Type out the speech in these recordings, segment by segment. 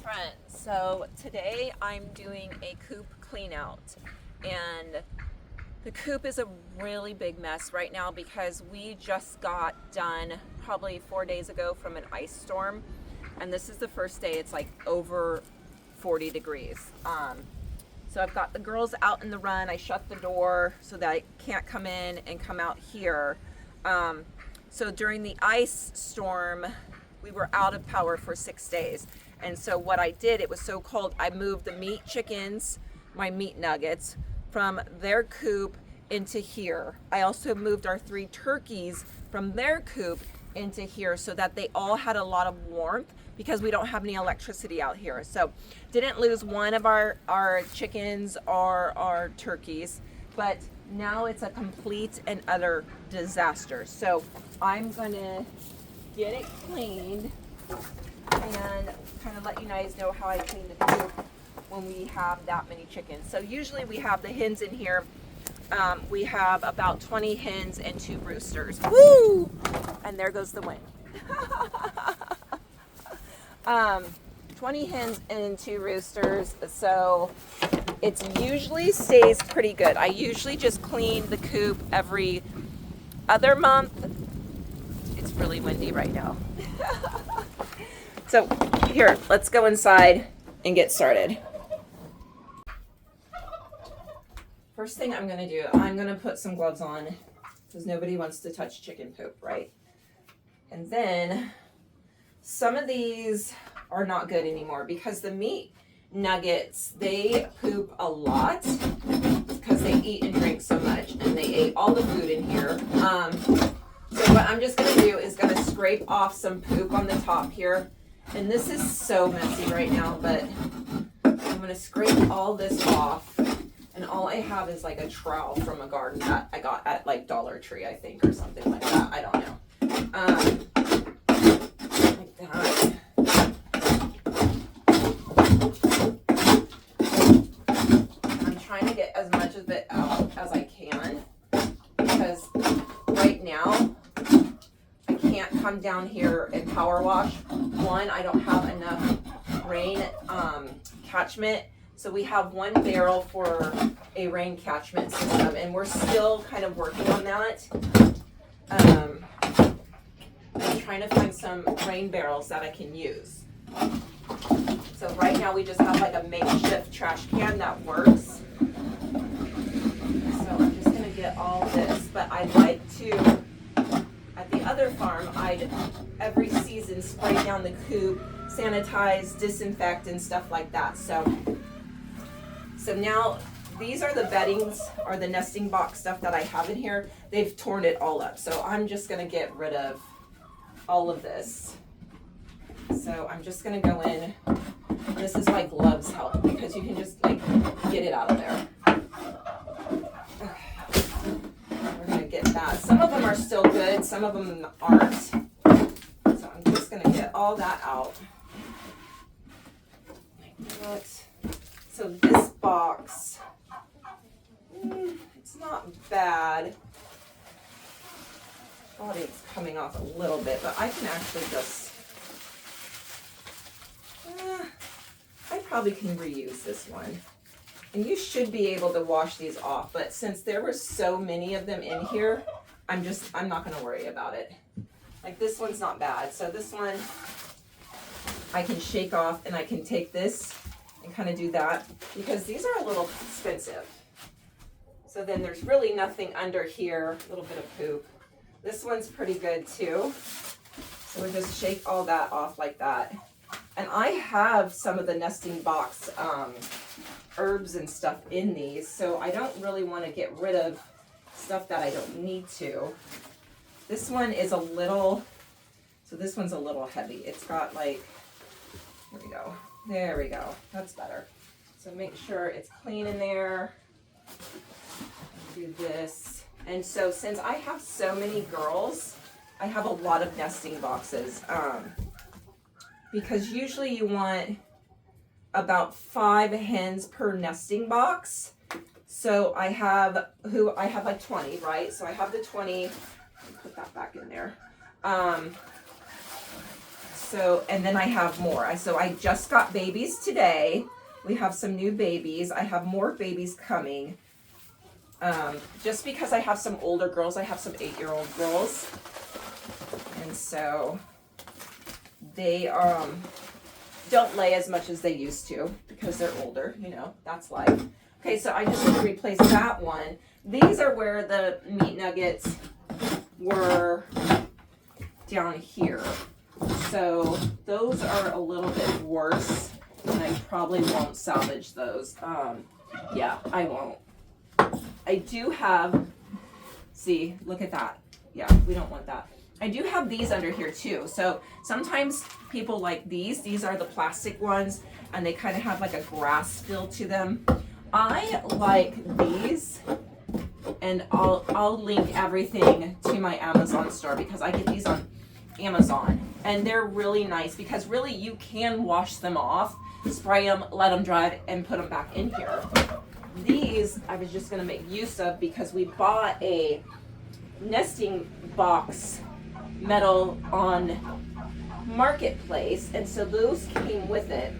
friends, so today I'm doing a coop clean out, and the coop is a really big mess right now because we just got done probably 4 days ago from an ice storm, and this is the first day it's like over 40 degrees. So I've got the girls out in the run. I shut the door so that I can't come in and come out here. So during the ice storm, we were out of power for 6 days. And so what I did, it was so cold, I moved the meat chickens, my meat nuggets, from their coop into here. I also moved our 3 turkeys from their coop into here so that they all had a lot of warmth because we don't have any electricity out here. So didn't lose one of our chickens or our turkeys, but now it's a complete and utter disaster. So I'm gonna get it cleaned and kind of let you guys know how I clean the coop when we have that many chickens. So usually we have the hens in here. We have about 20 hens and 2 roosters. Woo! And there goes the wind. 20 hens and 2 roosters, so it usually stays pretty good. I usually just clean the coop every other month. It's really windy right now. So here, let's go inside and get started. First thing I'm gonna do, I'm gonna put some gloves on because nobody wants to touch chicken poop, right? And then some of these are not good anymore because the meat nuggets, they poop a lot because they eat and drink so much, and they ate all the food in here. So what I'm just gonna do is gonna scrape off some poop on the top here. And this is so messy right now, but I'm gonna scrape all this off. And all I have is like a trowel from a garden that I got at like Dollar Tree, I think, or something like that. I don't know. Like that. I'm trying to get as much of it out as I can because right now I can't come down here and power wash. One, I don't have enough rain catchment. So we have 1 barrel for a rain catchment system, and we're still kind of working on that. I'm trying to find some rain barrels that I can use. So right now we just have like a makeshift trash can that works. So I'm just gonna get all this, but I'd like to, at the other farm, I'd every season spray down the coop, sanitize, disinfect, and stuff like that. So now these are the beddings or the nesting box stuff that I have in here. They've torn it all up. So I'm just gonna get rid of all of this. So I'm just gonna go in. This is why gloves help because you can just like get it out of there. We're gonna get that. Some of them are still good, some of them aren't. So I'm just gonna get all that out. Like that. So this box, it's not bad. Thought it's coming off a little bit, but I can actually just, I probably can reuse this one. And you should be able to wash these off, but since there were so many of them in here, I'm not gonna worry about it. Like this one's not bad. So this one, I can shake off and I can take this and kind of do that because these are a little expensive. So then there's really nothing under here, a little bit of poop. This one's pretty good too. So we just shake all that off like that. And I have some of the nesting box herbs and stuff in these, so I don't really want to get rid of stuff that I don't need to. This one is a little, so this one's a little heavy. It's got like, here we go. There we go. That's better. So make sure it's clean in there. Do this. And so since I have so many girls, I have a lot of nesting boxes. Because usually you want about 5 hens per nesting box. So I have like 20, right? So I have the 20. Put that back in there. So, and then I have more. So I just got babies today. We have some new babies. I have more babies coming. Just because I have some older girls, I have some 8-year-old girls. And so they don't lay as much as they used to because they're older, you know, that's life. Okay, so I just need to replace that one. These are where the meat nuggets were down here. So those are a little bit worse, and I probably won't salvage those. Yeah, I won't. I do have, see, look at that. Yeah, we don't want that. I do have these under here too. So sometimes people like these. These are the plastic ones, and they kind of have like a grass feel to them. I like these, and I'll link everything to my Amazon store because I get these on Amazon, and they're really nice because really you can wash them off, spray them, let them dry, and put them back in here. These I was just gonna make use of because we bought a nesting box metal on Marketplace, and so those came with it.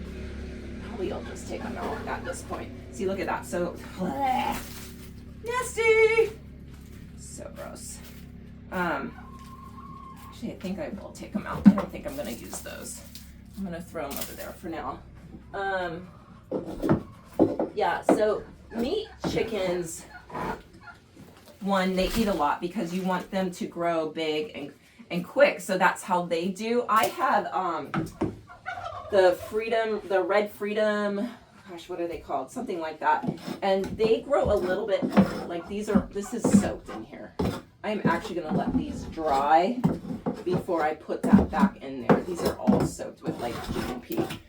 Probably I'll just take them out at this point. See, look at that. So nasty, so gross. Actually, I think I will take them out. I don't think I'm gonna use those. I'm gonna throw them over there for now. Yeah, so meat chickens, one, they eat a lot because you want them to grow big and quick, so that's how they do. I have the red freedom, gosh, what are they called? Something like that. And they grow a little bit like this is soaked in here. I'm actually gonna let these dry before I put that back in there. These are all soaked with like GMP.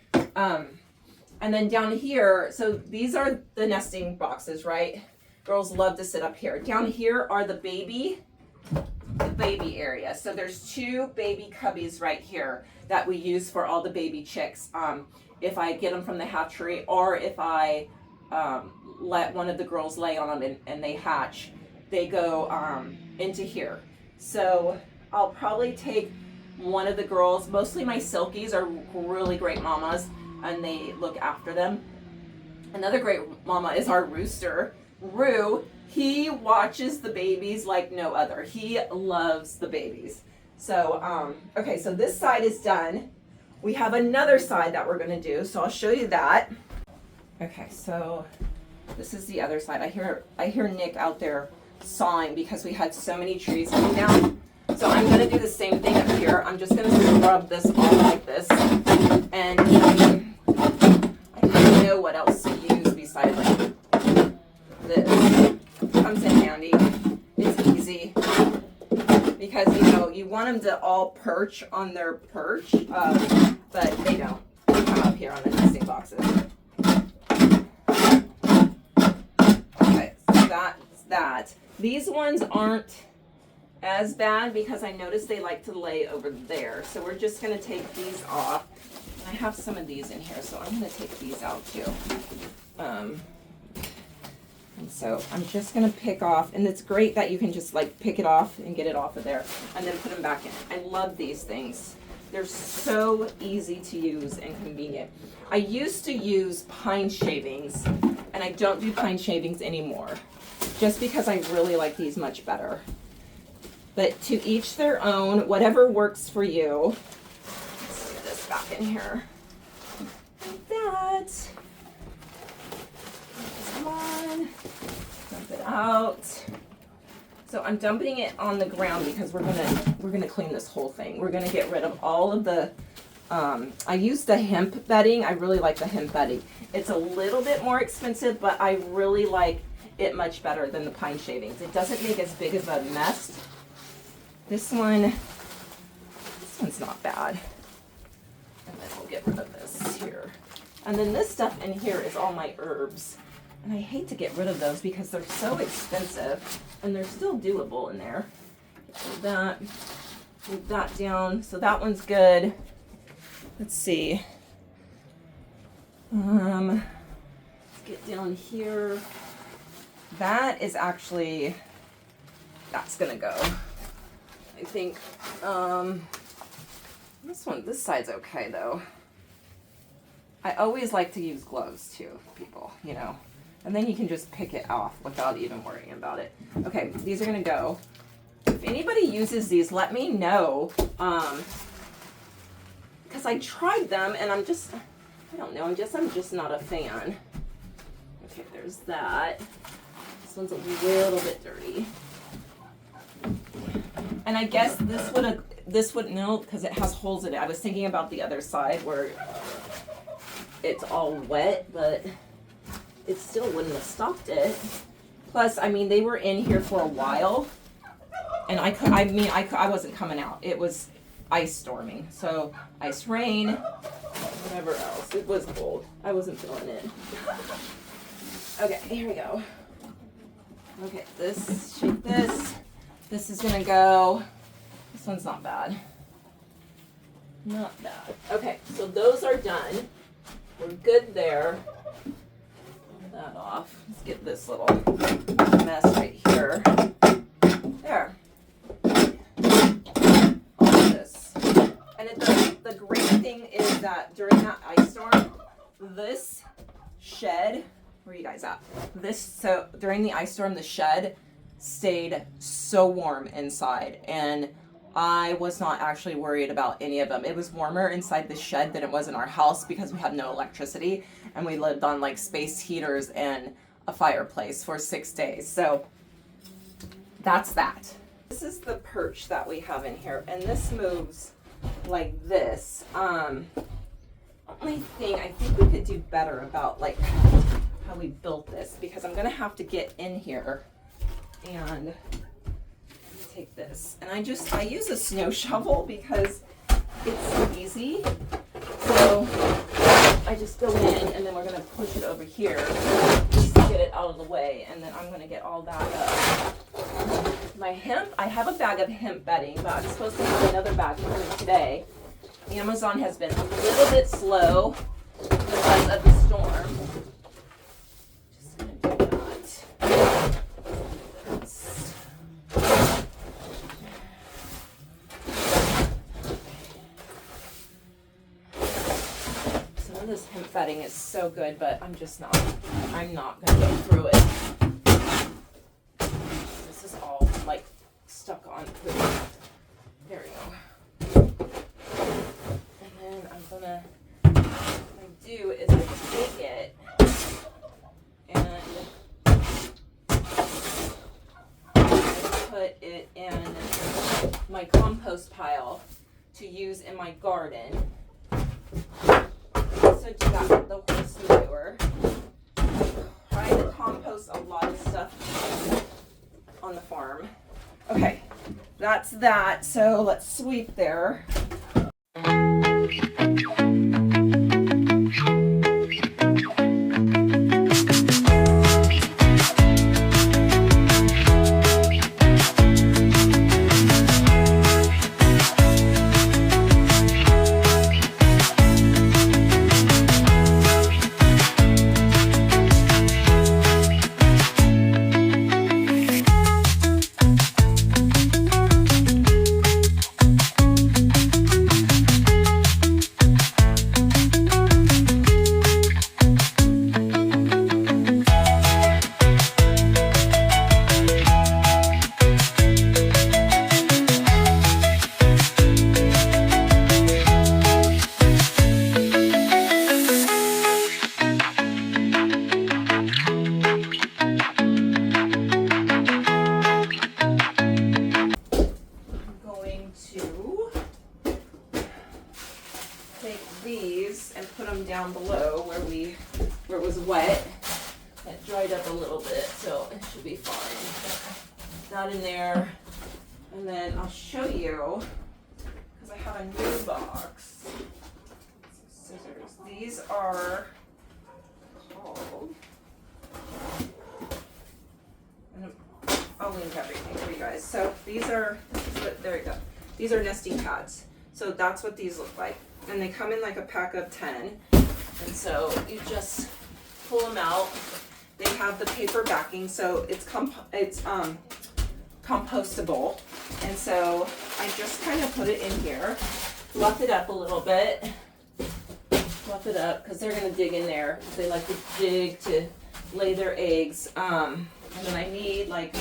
And then down here, so these are the nesting boxes, right? Girls love to sit up here. Down here are the baby area. So there's 2 baby cubbies right here that we use for all the baby chicks. If I get them from the hatchery, or if I let one of the girls lay on them and they hatch, they go into here. So I'll probably take one of the girls. Mostly my silkies are really great mamas, and they look after them. Another great mama is our rooster, Rue. He watches the babies like no other. He loves the babies. So, okay, so this side is done. We have another side that we're gonna do, so I'll show you that. Okay, so this is the other side. I hear Nick out there sawing because we had so many trees coming down. So I'm gonna do the same thing up here. I'm just gonna scrub this off like this, and I don't know what else to use besides like this. Comes in handy. It's easy because you want them to all perch on their perch, but they don't. They come up here on the nesting boxes. Okay, so that's that. These ones aren't as bad because I noticed they like to lay over there. So we're just gonna take these off. I have some of these in here, so I'm gonna take these out too. And so I'm just gonna pick off, and it's great that you can just like pick it off and get it off of there and then put them back in. I love these things. They're so easy to use and convenient. I used to use pine shavings, and I don't do pine shavings anymore just because I really like these much better. But to each their own, whatever works for you. Let's get this back in here. Like that. Come on. Dump it out. So I'm dumping it on the ground because we're gonna clean this whole thing. We're gonna get rid of all of the I use the hemp bedding. I really like the hemp bedding. It's a little bit more expensive, but I really like it much better than the pine shavings. It doesn't make as big of a mess. This one's not bad. And then we'll get rid of this here. And then this stuff in here is all my herbs. And I hate to get rid of those because they're so expensive, and they're still doable in there. That, move that down. So that one's good. Let's see. Let's get down here. That is actually, that's gonna go. I think, This side's okay though. I always like to use gloves too, people, you know. And then you can just pick it off without even worrying about it. Okay, these are gonna go. If anybody uses these, let me know. Because I tried them and I don't know, I'm just not a fan. Okay, there's that. This one's a little bit dirty. And I guess this would no, because it has holes in it. I was thinking about the other side where it's all wet, but it still wouldn't have stopped it. Plus, I mean, they were in here for a while, and I wasn't coming out. It was ice storming, so ice rain, whatever else. It was cold. I wasn't feeling it. Okay, here we go. Okay, shake this. This is gonna go. This one's not bad. Not bad. Okay, so those are done. We're good there. Pull that off. Let's get this little mess right here. There. All this. And the great thing is that during that ice storm, this shed, where are you guys at? So during the ice storm, the shed stayed so warm inside, and I was not actually worried about any of them. It was warmer inside the shed than it was in our house because we had no electricity and we lived on like space heaters and a fireplace for 6 days. So that's that. This is the perch that we have in here, and this moves like this. Only thing I think we could do better about like how we built this, because I'm gonna have to get in here and take this, and I use a snow shovel because it's so easy. So I just go in, and then we're gonna push it over here just to get it out of the way, and then I'm gonna get all that up. My hemp, I have a bag of hemp bedding, but I'm supposed to have another bag coming today. Amazon has been a little bit slow because of the storm. Just gonna do that. This hemp bedding is so good, but I'm not gonna go through it. This is all like stuck on poop. There we go. And then what I do is I take it and I put it in my compost pile to use in my garden. So do that with the horse manure. Try to compost a lot of stuff on the farm. Okay, that's that. So let's sweep there. Down below where it was wet. It dried up a little bit, so it should be fine. That in there, and then I'll show you, because I have a new box. Some scissors. These are called, and I'll link everything for you guys. So these are, there you go. These are nesting pads. So that's what these look like. And they come in like a pack of 10. And so you just pull them out. They have the paper backing, so it's compostable. And so I just kind of put it in here. fluff it up a little bit. Fluff it up because they're going to dig in there. They like to dig to lay their eggs. And then I need like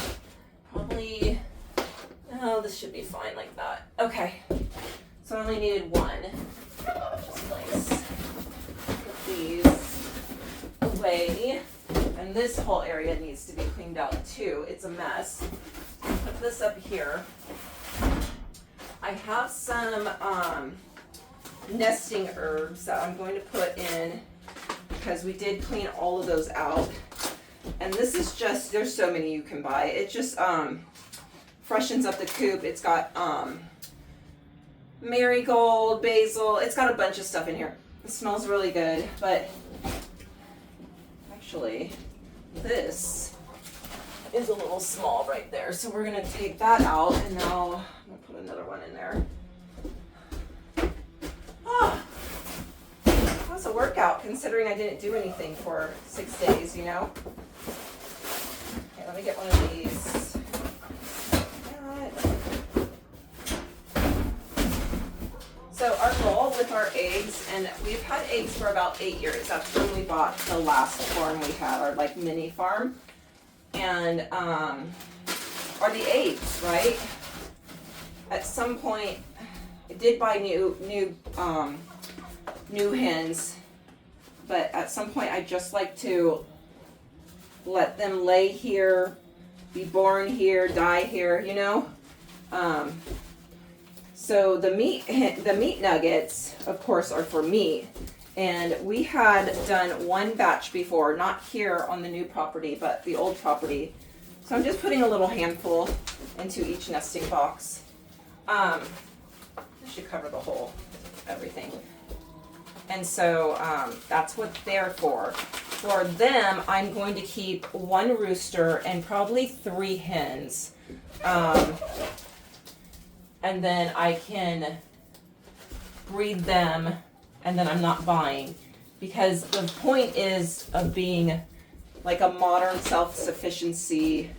probably, oh, this should be fine like that. Okay, so I only needed one. Which is nice. Put these away. And this whole area needs to be cleaned out too. It's a mess. Put this up here. I have some nesting herbs that I'm going to put in because we did clean all of those out. And this is just, there's so many you can buy. It just freshens up the coop. It's got marigold, basil. It's got a bunch of stuff in here. It smells really good, but actually this is a little small right there. So we're gonna take that out and now I'm gonna put another one in there. Ah, that was a workout considering I didn't do anything for 6 days, you know? Okay, let me get one of these. So our goal with our eggs, and we've had eggs for about 8 years. That's when we bought the last farm we had, our like mini farm. And are the eggs, right? At some point, I did buy new hens, but at some point I just like to let them lay here, be born here, die here, you know. So the meat nuggets, of course, are for meat. And we had done one batch before, not here on the new property, but the old property. So I'm just putting a little handful into each nesting box. This should cover the whole, everything. And so that's what they're for. For them, I'm going to keep 1 rooster and probably 3 hens. And then I can breed them, and then I'm not buying, because the point is of being like a modern self-sufficiency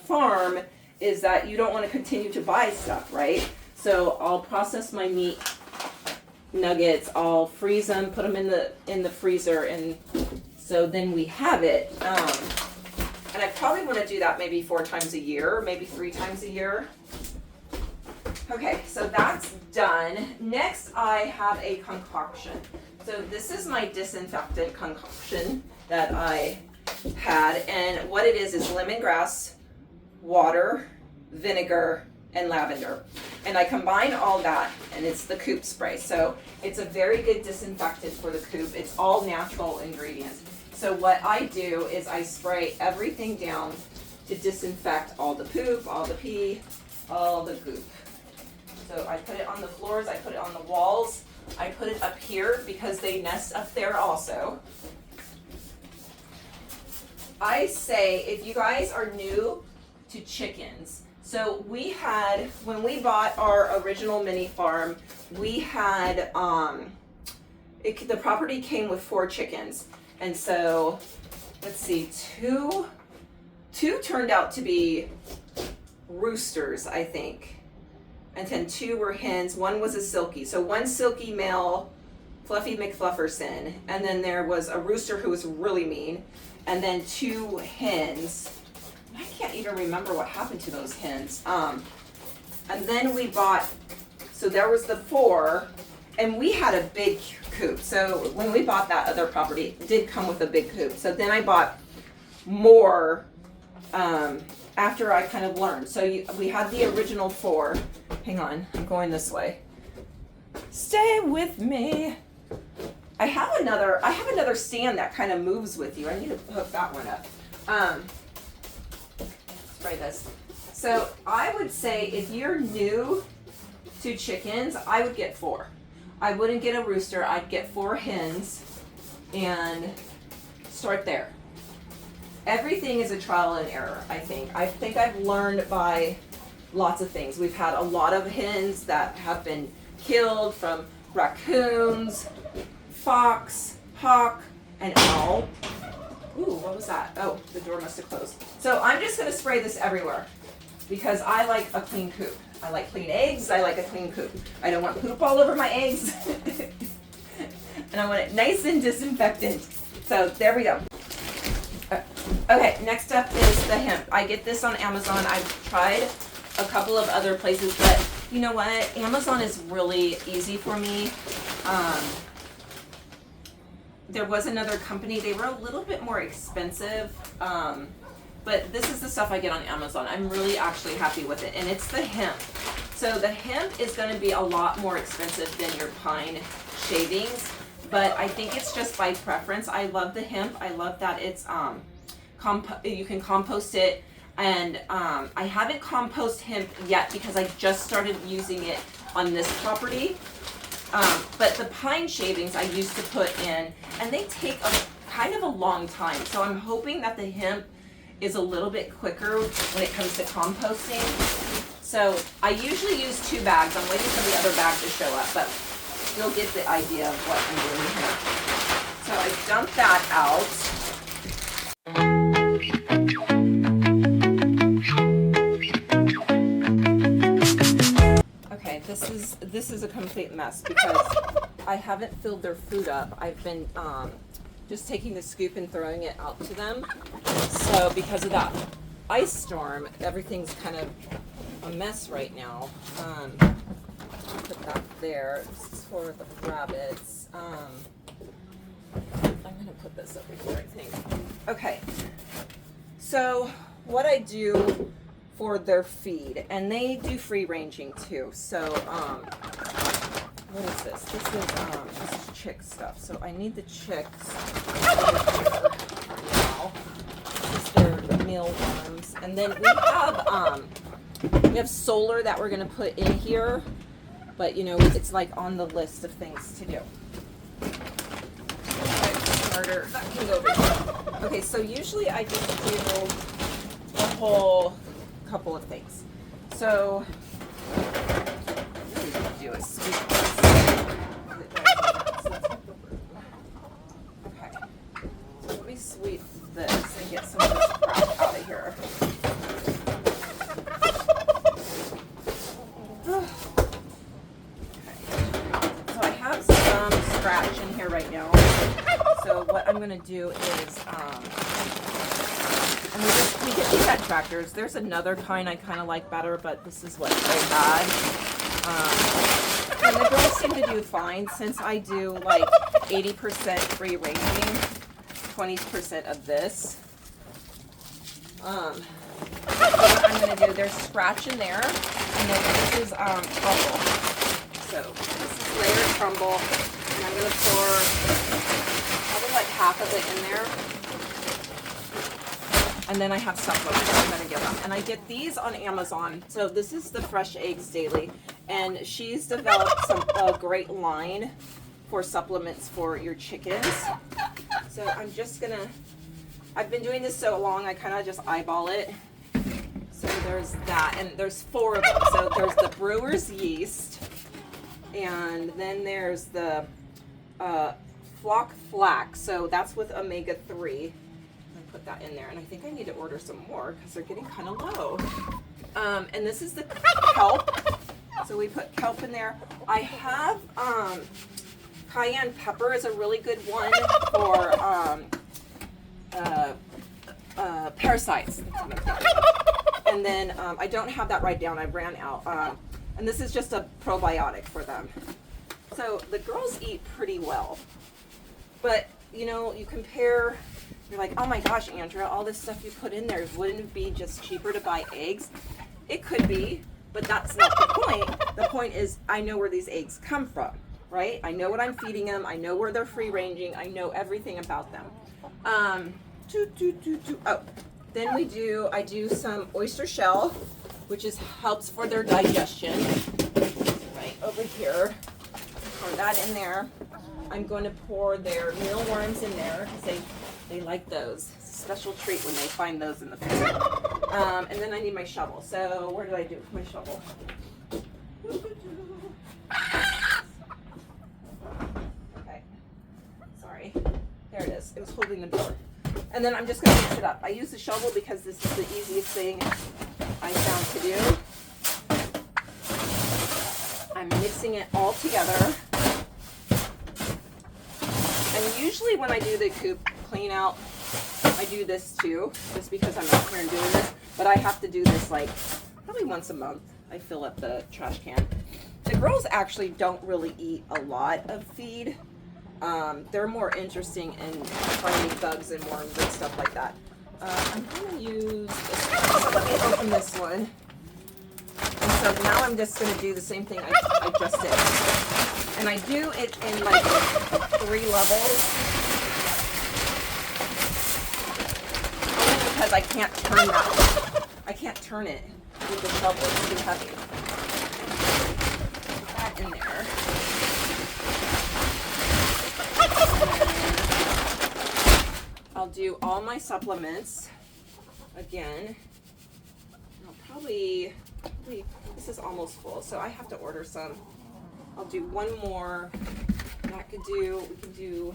farm is that you don't want to continue to buy stuff, right? So I'll process my meat nuggets, I'll freeze them, put them in the freezer, and so then we have it. And I probably want to do that maybe 4 times a year, maybe 3 times a year. Okay, so that's done. Next, I have a concoction. So this is my disinfectant concoction that I had, and what it is lemongrass, water, vinegar, and lavender. And I combine all that, and it's the coop spray. So it's a very good disinfectant for the coop. It's all natural ingredients. So what I do is I spray everything down to disinfect all the poop, all the pee, all the goop. So I put it on the floors, I put it on the walls, I put it up here because they nest up there also. I say if you guys are new to chickens, so we had, when we bought our original mini farm, we had, the property came with 4 chickens. And so, let's see, two turned out to be roosters, I think. And then 2 were hens, 1 was a silky. So 1 silky male, Fluffy McFlufferson, and then there was a rooster who was really mean, and then 2 hens. I can't even remember what happened to those hens. And then we bought, so there was the 4, and we had a big coop. So when we bought that other property, it did come with a big coop. So then I bought more after I kind of learned. So we had the original 4. Hang on, I'm going this way. Stay with me. I have another stand that kind of moves with you. I need to hook that one up. Spray this. So I would say if you're new to chickens, I would get 4. I wouldn't get a rooster. I'd get 4 hens and start there. Everything is a trial and error, I think. I think I've learned by lots of things. We've had a lot of hens that have been killed from raccoons, fox, hawk, and owl. Ooh, what was that? Oh, the door must have closed. So I'm just going to spray this everywhere because I like a clean coop. I like clean eggs. I like a clean coop. I don't want poop all over my eggs. And I want it nice and disinfectant. So there we go. Okay, next up is the hemp. I get this on Amazon. I've tried a couple of other places, but you know what? Amazon is really easy for me. There was another company. They were a little bit more expensive, but this is the stuff I get on Amazon. I'm really actually happy with it, and it's the hemp. So the hemp is going to be a lot more expensive than your pine shavings, but I think it's just by preference. I love the hemp. I love that it's you can compost it, and I haven't compost hemp yet because I just started using it on this property. But the pine shavings I used to put in, and they take a kind of a long time. So I'm hoping that the hemp is a little bit quicker when it comes to composting. So I usually use 2 bags. I'm waiting for the other bag to show up, but you'll get the idea of what I'm doing here. So I dump that out. Okay, this is a complete mess because I haven't filled their food up. I've been just taking the scoop and throwing it out to them. So because of that ice storm, everything's kind of a mess right now. Put that there. This is for the rabbits. I'm gonna put this over here, I think. Okay. So what I do for their feed, and they do free ranging too. So what is this? This is chick stuff. So I need the chicks over here now. This is their mealworms, and then we have solar that we're gonna put in here, but you know it's like on the list of things to do. Starter that can go over here. Okay, so usually I just do a whole couple of things. So what do we do? A sweep this. Okay. So let me sweep this and get some of this crap out of here. Okay. So I have some scratch in here right now. So what I'm gonna do is and we get these at Tractors. There's another kind I kind of like better, but this is what they had. And the girls seem to do fine since I do like 80% free ranging, 20% of this. What I'm going to do, there's scratch in there, and then this is crumble. So this is layered crumble, and I'm going to pour probably like half of it in there. And then I have supplements I'm going to give them. And I get these on Amazon. So this is the Fresh Eggs Daily. And she's developed a great line for supplements for your chickens. So I'm just going to, I've been doing this so long, I kind of just eyeball it. So there's that. And there's 4 of them. So there's the brewer's yeast. And then there's the flock flax. So that's with omega-3. Put that in there, and I think I need to order some more because they're getting kind of low. And this is the kelp, so we put kelp in there. I have cayenne pepper is a really good one for parasites. And then I don't have that right down. I ran out. And this is just a probiotic for them. So the girls eat pretty well, but you know, you compare. You're like, oh my gosh, Andrea, all this stuff you put in there, wouldn't it be just cheaper to buy eggs? It could be, but that's not the point. The point is I know where these eggs come from, right? I know what I'm feeding them. I know where they're free ranging. I know everything about them. Oh, then I do some oyster shell, which helps for their digestion. Right over here, pour that in there. I'm going to pour their mealworms in there because they like those. It's a special treat when they find those in the food. And then I need my shovel. So where did I do my shovel? Okay. Sorry. There it is. It was holding the door. And then I'm just going to mix it up. I use the shovel because this is the easiest thing I found to do. I'm mixing it all together. And usually when I do the coop clean out, I do this too, just because I'm out here and doing this. But I have to do this like probably once a month. I fill up the trash can. The girls actually don't really eat a lot of feed. They're more interesting in finding bugs and worms and stuff like that. I'm gonna use this. So let me open this one. And so now I'm just gonna do the same thing I just did. And I do it in like 3 levels. Only because I can't turn that. I can't turn it with the shovel, it's too heavy. Put that in there. I'll do all my supplements again. I'll probably, this is almost full, so I have to order some. I'll do one more. That could do, we can do,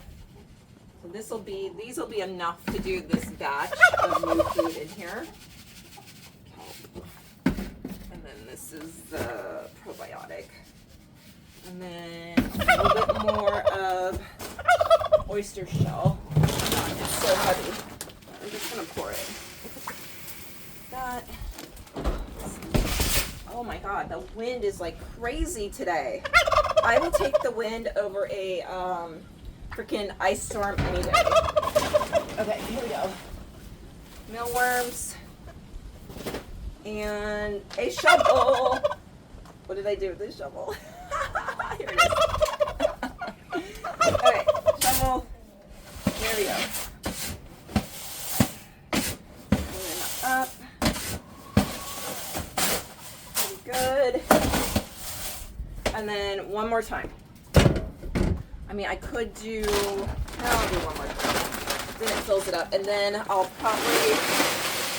so these will be enough to do this batch of new food in here. And then this is the probiotic. And then a little bit more of oyster shell. It's so heavy. I'm just gonna pour it. That. Oh my God, the wind is like crazy today. I will take the wind over a freaking ice storm any day. Okay, here we go. Mealworms and a shovel. What did I do with this shovel? Here it is. Okay, shovel. There we go. Pulling it up. Pretty good. And then one more time. I mean, I could do, I'll do one more time. Then it fills it up. And then I'll probably,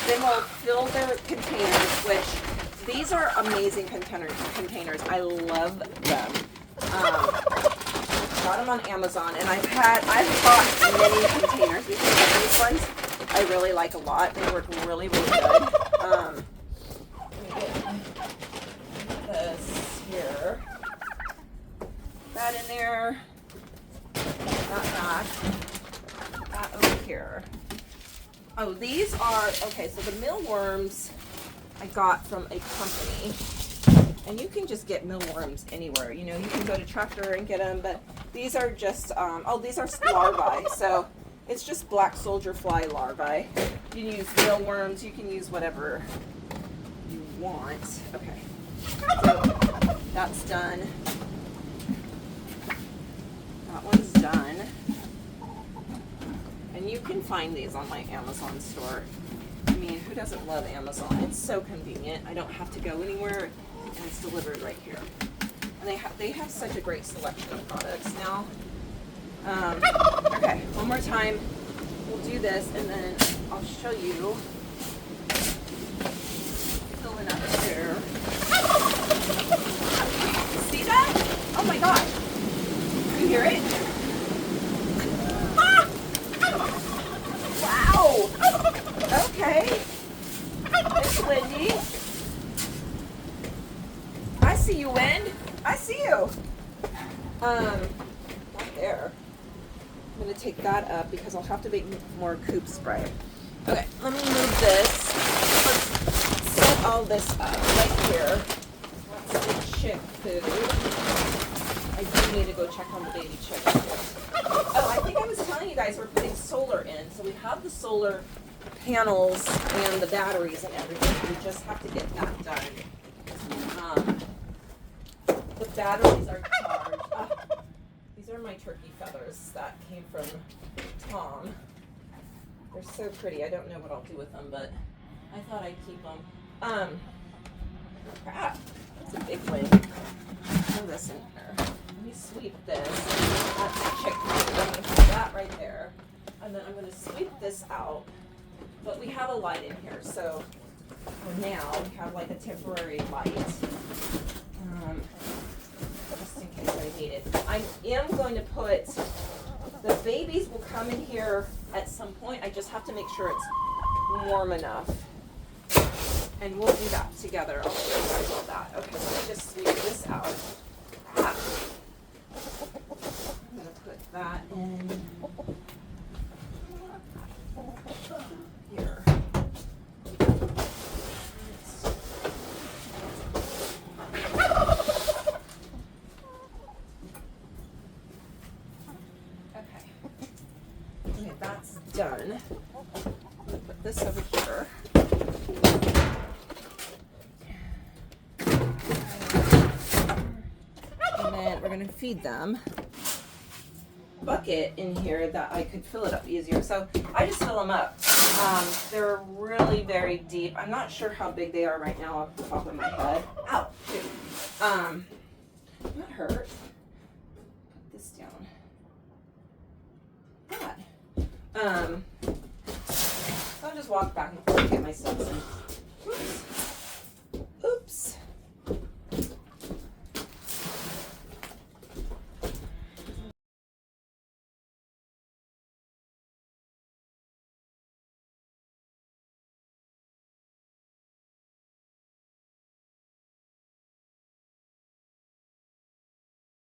then we'll fill the containers, which these are amazing containers. I love them. Got them on Amazon, and I've bought many containers before, but these ones I really like a lot. They work really, really good. Let me get this here. That in there. That over here. Oh, these are, okay, so the mealworms I got from a company. And you can just get mealworms anywhere. You know, you can go to Tractor and get them, but these are just, these are larvae. So it's just black soldier fly larvae. You can use mealworms, you can use whatever you want. Okay, so that's done. That one's done. And you can find these on my Amazon store. I mean, who doesn't love Amazon? It's so convenient. I don't have to go anywhere. And it's delivered right here. And they have such a great selection of products now. Okay, one more time. We'll do this, and then I'll show you. Filling up there. See that? Oh my God! You hear it? Wow! Okay. It's windy. I see you, wind. I see you. Not there. I'm gonna take that up because I'll have to make more coop spray. Okay, let me move this. Let's set all this up right here. That's the chick food. I do need to go check on the baby chicks. Oh, I think I was telling you guys we're putting solar in. So we have the solar panels and the batteries and everything. We just have to get that done. The batteries are charged. These are my turkey feathers that came from Tom. They're so pretty. I don't know what I'll do with them, but I thought I'd keep them. Crap. That's a big one. Throw this in here. Let me sweep this. That's a chick food. I'm going to put that right there. And then I'm going to sweep this out. But we have a light in here, so for now we have like a temporary light. Just in case I need it. I am going to put, the babies will come in here at some point. I just have to make sure it's warm enough. And we'll do that together. I'll show you guys all that. Okay, so let me just sweep this out. put that in here. Okay, that's done. Put this over here. And then we're going to feed them a bucket in here that I could fill it up easier. So I just fill them up. They're really very deep. I'm not sure how big they are right now off the top of my head. Ow! That hurt. Put this down. God. So I'll just walk back and forth, get my steps in.